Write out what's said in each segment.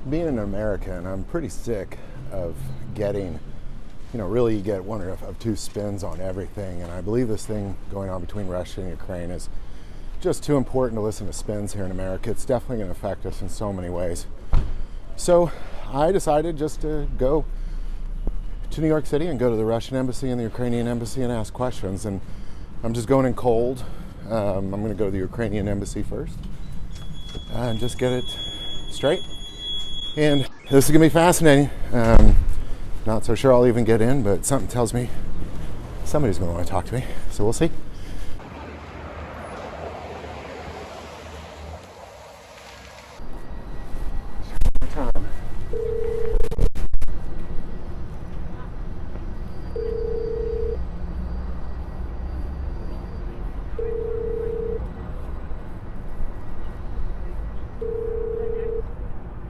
being an American, I'm pretty sick of getting, really you get one of two spins on everything. And I believe this thing going on between Russia and Ukraine is just too important to listen to spins here in America. It's definitely going to affect us in so many ways. So I decided just to go to New York City and go to the Russian embassy and the Ukrainian embassy and ask questions. And I'm just going in cold. I'm going to go to the Ukrainian embassy first and just get it straight. And this is going to be fascinating. Not so sure I'll even get in, but something tells me somebody's going to want to talk to me. So we'll see.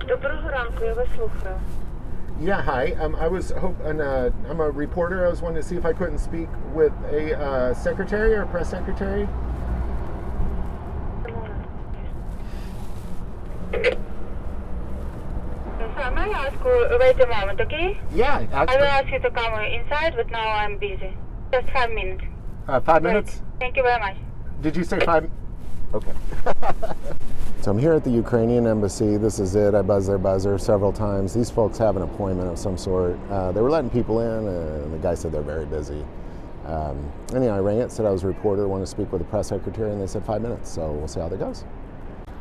Доброго ранку, я вас слухаю. Yeah, hi. I'm a reporter. I was wanting to see if I couldn't speak with a secretary or a press secretary. So may I ask you, wait a moment, okay? Yeah, I will actually. ask you to come inside, but now I'm busy. Just 5 minutes. 5 minutes? Right. Thank you very much. Did you say 5? Okay. So I'm here at the Ukrainian embassy. This is it. I buzzed their buzzer several times. These folks have an appointment of some sort. They were letting people in, and the guy said they're very busy. Anyhow, I rang it, said I was a reporter, wanted to speak with the press secretary, and they said 5 minutes. So we'll see how that goes.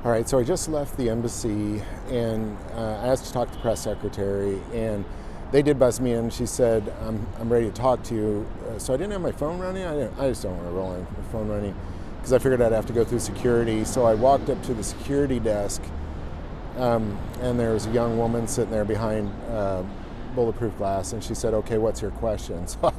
All right, so I just left the embassy, and I asked to talk to the press secretary, and they did buzz me in. She said, I'm ready to talk to you. So I didn't have my phone running. I just don't want to roll in my phone running, because I figured I'd have to go through security. So I walked up to the security desk, and there was a young woman sitting there behind bulletproof glass, and she said, okay, what's your question? So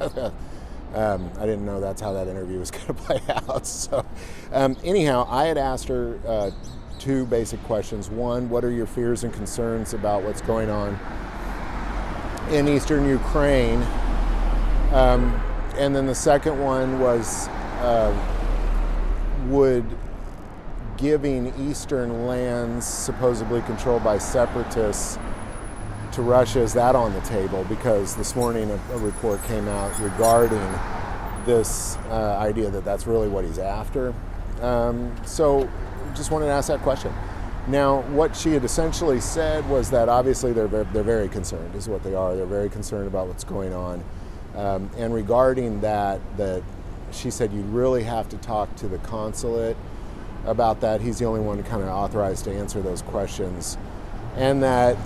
I didn't know that's how that interview was going to play out. So anyhow, I had asked her two basic questions. One, what are your fears and concerns about what's going on in eastern Ukraine? And then the second one was, would giving eastern lands supposedly controlled by separatists to Russia, is that on the table? Because this morning a report came out regarding this idea that that's really what he's after. So just wanted to ask that question. Now, what she had essentially said was that obviously they're very concerned, is what they are. They're very concerned about what's going on. And regarding that she said you really have to talk to the consulate about that. He's the only one kind of authorized to answer those questions. And that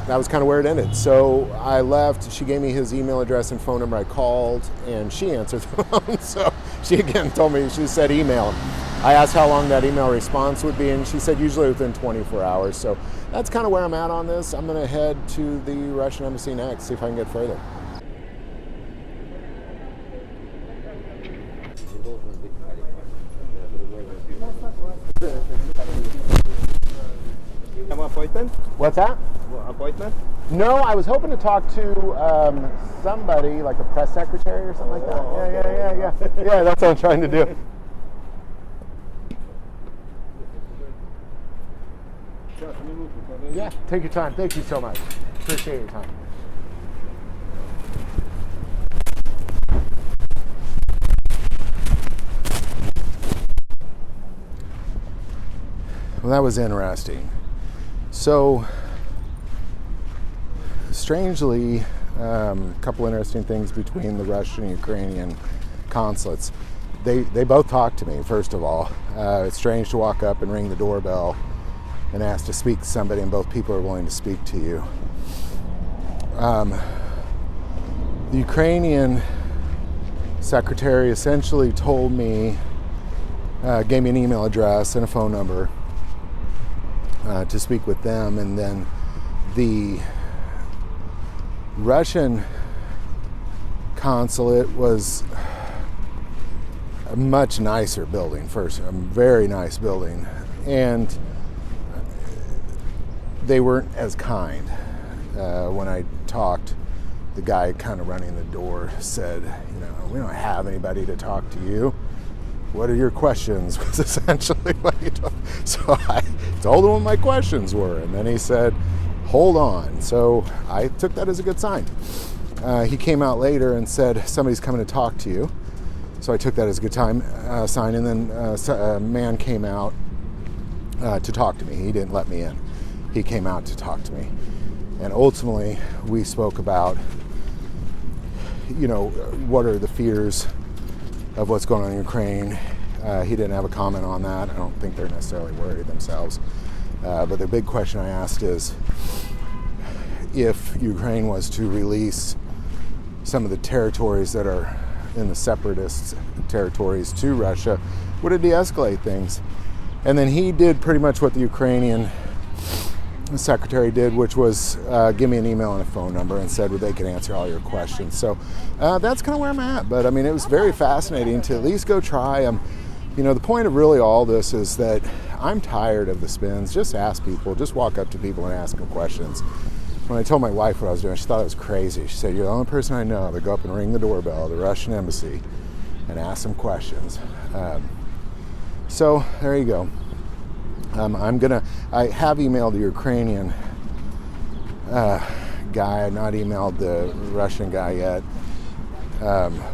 was kind of where it ended. So I left. She gave me his email address and phone number. I called, and she answered the phone. So she again told me, she said email. I asked how long that email response would be, and she said usually within 24 hours. So that's kind of where I'm at on this. I'm going to head to the Russian embassy next, see if I can get further. Appointment? What's that? Appointment? No, I was hoping to talk to somebody, like a press secretary or something like that. Yeah. Yeah, that's what I'm trying to do. Yeah, take your time. Thank you so much. Appreciate your time. Well, that was interesting. So, strangely, a couple interesting things between the Russian and Ukrainian consulates. They both talked to me, first of all. It's strange to walk up and ring the doorbell and ask to speak to somebody, and both people are willing to speak to you. The Ukrainian secretary essentially told me, gave me an email address and a phone number to speak with them, and then the Russian consulate was a much nicer building, first, a very nice building, and they weren't as kind. When I talked, the guy kind of running the door said, we don't have anybody to talk to you. What are your questions? Was essentially what he told. So I told him what my questions were, and then he said, hold on. So I took that as a good sign. He came out later and said, somebody's coming to talk to you. So I took that as a good sign. And then a man came out to talk to me. He didn't let me in. He came out to talk to me. And ultimately, we spoke about, what are the fears of what's going on in Ukraine. He didn't have a comment on that. I don't think they're necessarily worried themselves. But the big question I asked is, if Ukraine was to release some of the territories that are in the separatist territories to Russia, would it de-escalate things? And then he did pretty much what the Ukrainian secretary did, which was give me an email and a phone number and said, well, they can answer all your questions. So that's kind of where I'm at. But I mean, it was very fascinating to at least go try. The point of really all this is that I'm tired of the spins. Just ask people, just walk up to people and ask them questions. When I told my wife what I was doing, she thought it was crazy. She said, you're the only person I know to go up and ring the doorbell of the Russian embassy and ask them questions. So there you go. I have emailed the Ukrainian guy. I've not emailed the Russian guy yet.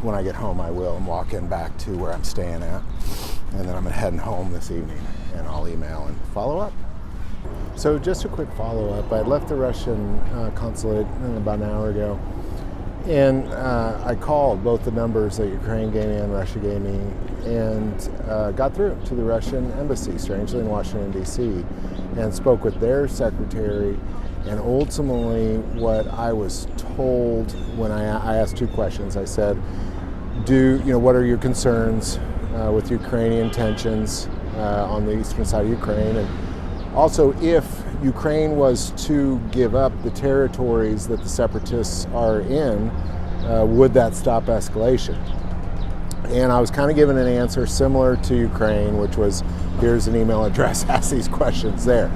When I get home, I will and walk in back to where I'm staying at. And then I'm heading home this evening and I'll email and follow up. So just a quick follow-up. I left the Russian consulate about an hour ago, and I called both the numbers that Ukraine gave me and Russia gave me, and got through to the Russian embassy, strangely in Washington, D.C., and spoke with their secretary. And ultimately, what I was told when I asked two questions, I said, what are your concerns with Ukrainian tensions on the eastern side of Ukraine? And also, if Ukraine was to give up the territories that the separatists are in, would that stop escalation? And I was kind of given an answer similar to Ukraine, which was, here's an email address, ask these questions there.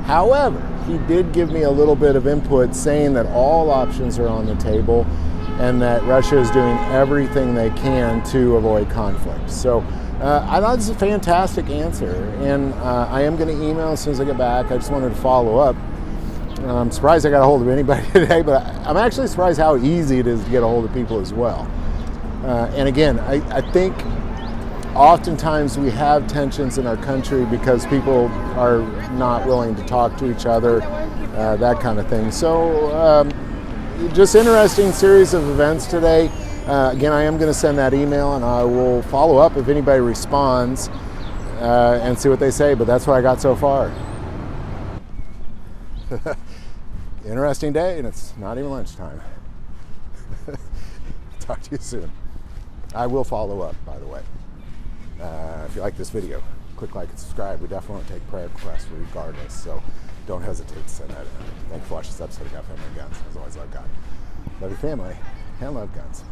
However, he did give me a little bit of input saying that all options are on the table and that Russia is doing everything they can to avoid conflict. So I thought this was a fantastic answer, and I am going to email as soon as I get back. I just wanted to follow up. I'm surprised I got a hold of anybody today, but I'm actually surprised how easy it is to get a hold of people as well. And again, I think oftentimes we have tensions in our country because people are not willing to talk to each other, that kind of thing. So just interesting series of events today. Again, I am going to send that email, and I will follow up if anybody responds and see what they say, but that's what I got so far. Interesting day, and it's not even lunchtime. Talk to you soon. I will follow up, by the way. If you like this video, click like and subscribe. We definitely want to take prayer requests regardless, so don't hesitate to send that in. Thanks for watching this episode of God, Family, and Guns. As always, love God. Love your family, and love guns.